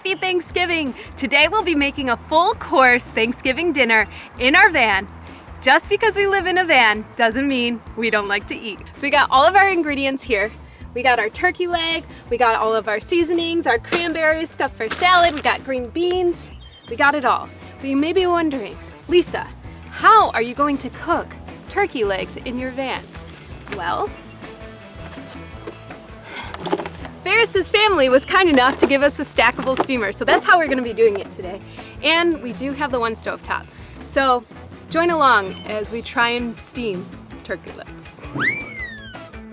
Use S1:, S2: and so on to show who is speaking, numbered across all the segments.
S1: Happy Thanksgiving! Today we'll be making a full course Thanksgiving dinner in our van. Just because we live in a van doesn't mean we don't like to eat. So we got all of our ingredients here. We got our turkey leg, we got all of our seasonings, our cranberries, stuff for salad, we got green beans, we got it all. But you may be wondering, Lisa, how are you going to cook turkey legs in your van? Well, Ferris's family was kind enough to give us a stackable steamer, so that's how we're going to be doing it today. And we do have the one stove top. So join along as we try and steam turkey legs.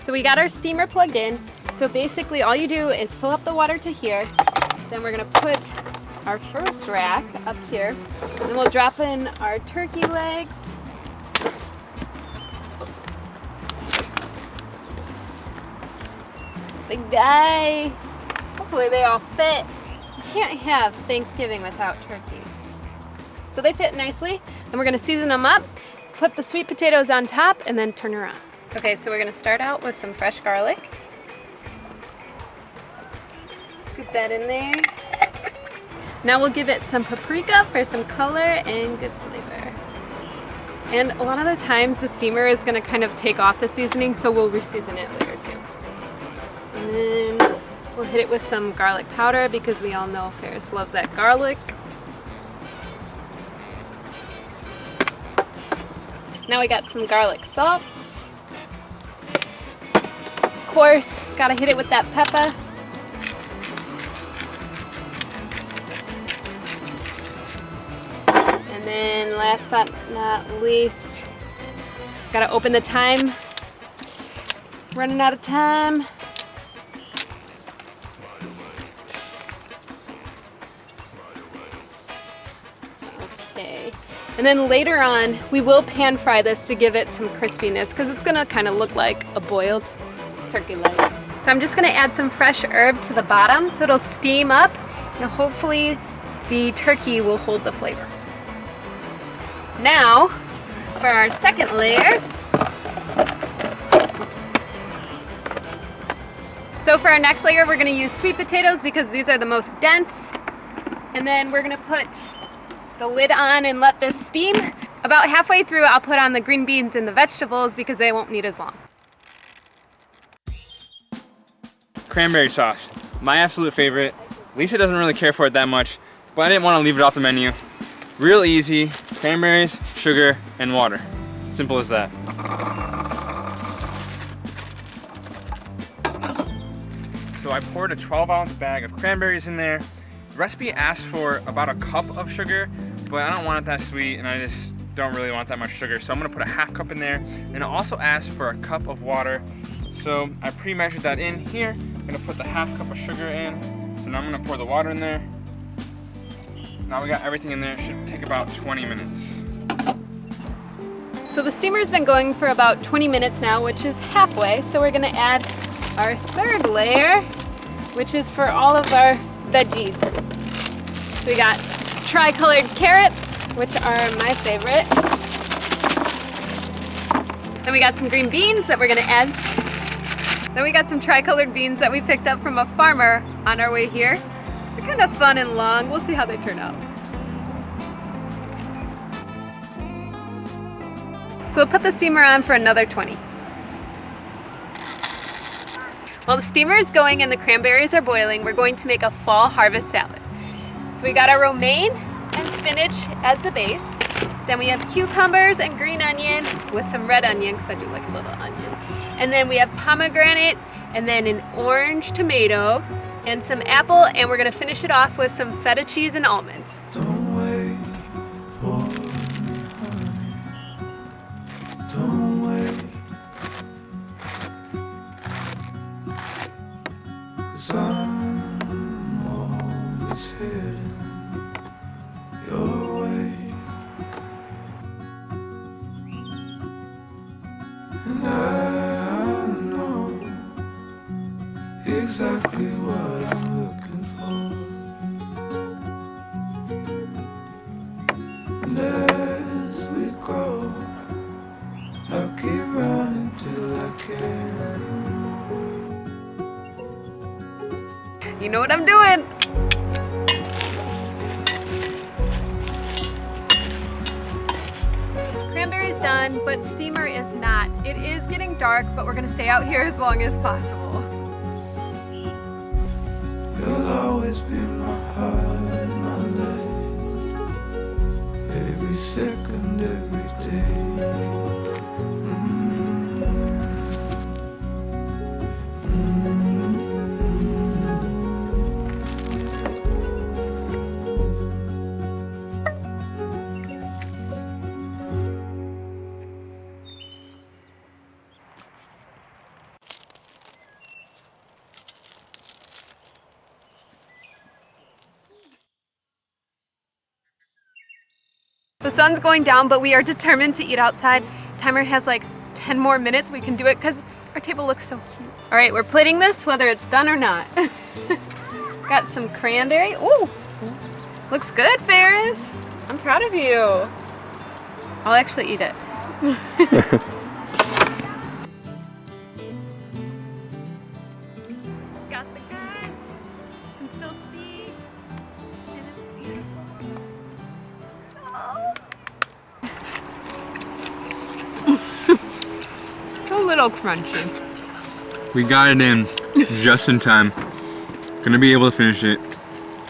S1: So we got our steamer plugged in. So basically all you do is fill up the water to here. Then we're going to put our first rack up here. And then we'll drop in our turkey legs. Big guy. Hopefully they all fit. You can't have Thanksgiving without turkey. So they fit nicely. Then we're gonna season them up, put the sweet potatoes on top, and then turn around. Okay, so we're gonna start out with some fresh garlic. Scoop that in there. Now we'll give it some paprika for some color and good flavor. And a lot of the times the steamer is gonna kind of take off the seasoning, so we'll reseason it later too. And then we'll hit it with some garlic powder because we all know Ferris loves that garlic. Now we got some garlic salts. Of course, gotta hit it with that pepper. And then last but not least, gotta open the thyme. Running out of time. Okay. And then later on, we will pan fry this to give it some crispiness because it's gonna kind of look like a boiled turkey leg. So I'm just gonna add some fresh herbs to the bottom so it'll steam up and hopefully the turkey will hold the flavor. Now, for our second layer. So for our next layer, we're gonna use sweet potatoes because these are the most dense. And then we're gonna put the lid on and let this steam. About halfway through, I'll put on the green beans and the vegetables because they won't need as long.
S2: Cranberry sauce, my absolute favorite. Lisa doesn't really care for it that much, but I didn't want to leave it off the menu. Real easy, cranberries, sugar, and water. Simple as that. So I poured a 12-ounce bag of cranberries in there. The recipe asks for about a cup of sugar, but I don't want it that sweet and I just don't really want that much sugar. So I'm gonna put a half cup in there, and it also asks for a cup of water. So I pre-measured that in here. I'm gonna put the half cup of sugar in. So now I'm gonna pour the water in there. Now we got everything in there. It should take about 20 minutes.
S1: So the steamer's been going for about 20 minutes now, which is halfway. So we're gonna add our third layer, which is for all of our veggies. So we got tri-colored carrots, which are my favorite. Then we got some green beans that we're gonna add. Then we got some tri-colored beans that we picked up from a farmer on our way here. They're kind of fun and long. We'll see how they turn out. So we'll put the steamer on for another 20. While the steamer is going and the cranberries are boiling, we're going to make a fall harvest salad. So we got our romaine and spinach as the base. Then we have cucumbers and green onion with some red onion, because I do like a little onion. And then we have pomegranate, and then an orange tomato, and some apple, and we're gonna finish it off with some feta cheese and almonds.
S3: Don't wait for me, honey. Don't wait. 'Cause I'm always heading your way. And I know exactly what I'm looking for. And as we grow, I'll keep running till I can.
S1: You know what I'm doing. fun, but steamer is not. It is getting dark, but we're gonna stay out here as long as possible.
S3: You'll always be my heart and my life. Every second, every day.
S1: The sun's going down, but we are determined to eat outside. Timer has like 10 more minutes. We can do it because our table looks so cute. All right, we're plating this whether it's done or not. Got some cranberry. Ooh, looks good, Ferris. I'm proud of you. I'll actually eat it. Got the goods. You can still see. And it's beautiful. Oh. A little crunchy.
S2: We got it in just in time. Gonna be able to finish it,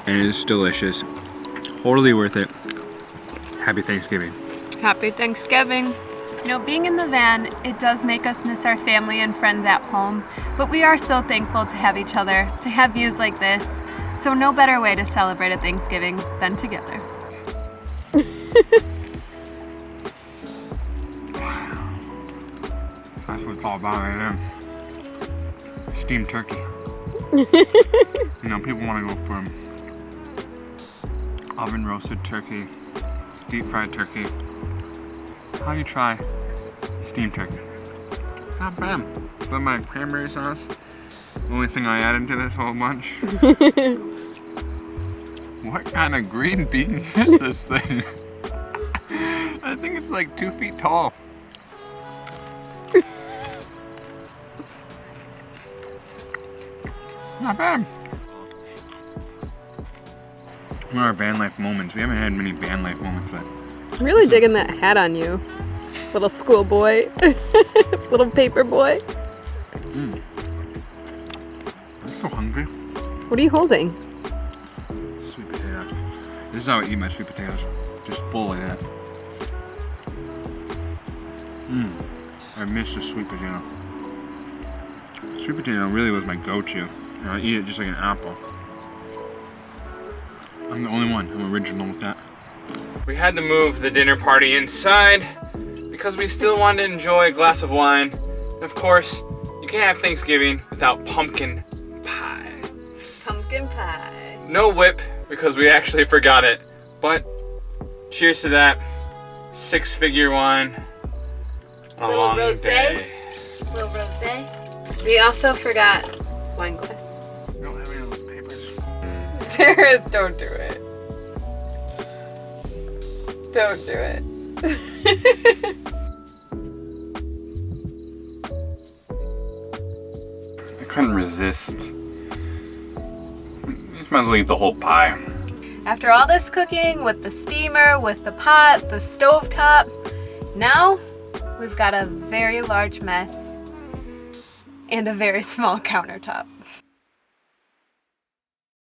S2: and it's delicious. Totally worth it. Happy Thanksgiving.
S1: Happy Thanksgiving. You know, being in the van, it does make us miss our family and friends at home, but we are so thankful to have each other, to have views like this. So no better way to celebrate a Thanksgiving than together.
S2: That's what it's all about right there. Steamed turkey. You know, people want to go for oven roasted turkey, deep fried turkey. How do you try steamed turkey? Not bad. But my cranberry sauce, the only thing I added to this whole bunch. What kind of green bean is this thing? I think it's like 2 feet tall. Not bad. What are our van life moments? We haven't had many van life moments, but
S1: I'm really digging that hat on you. Little school boy. Little paper boy.
S2: I'm so hungry.
S1: What are you holding?
S2: Sweet potato. This is how I eat my sweet potatoes. Just full like that. I miss the sweet potato. Sweet potato really was my go-to. And I eat it just like an apple. I'm the only one. I'm original with that. We had to move the dinner party inside because we still wanted to enjoy a glass of wine. And of course, you can't have Thanksgiving without pumpkin pie.
S1: Pumpkin pie.
S2: No whip because we actually forgot it. But cheers to that. 6-figure wine on a long day.
S1: Little rosé. We also forgot wine glasses.
S2: We don't have any of those papers.
S1: Ferris, don't do it. Don't do it.
S2: I couldn't resist. You just might as well eat the whole pie.
S1: After all this cooking with the steamer, with the pot, the stovetop, now we've got a very large mess and a very small countertop.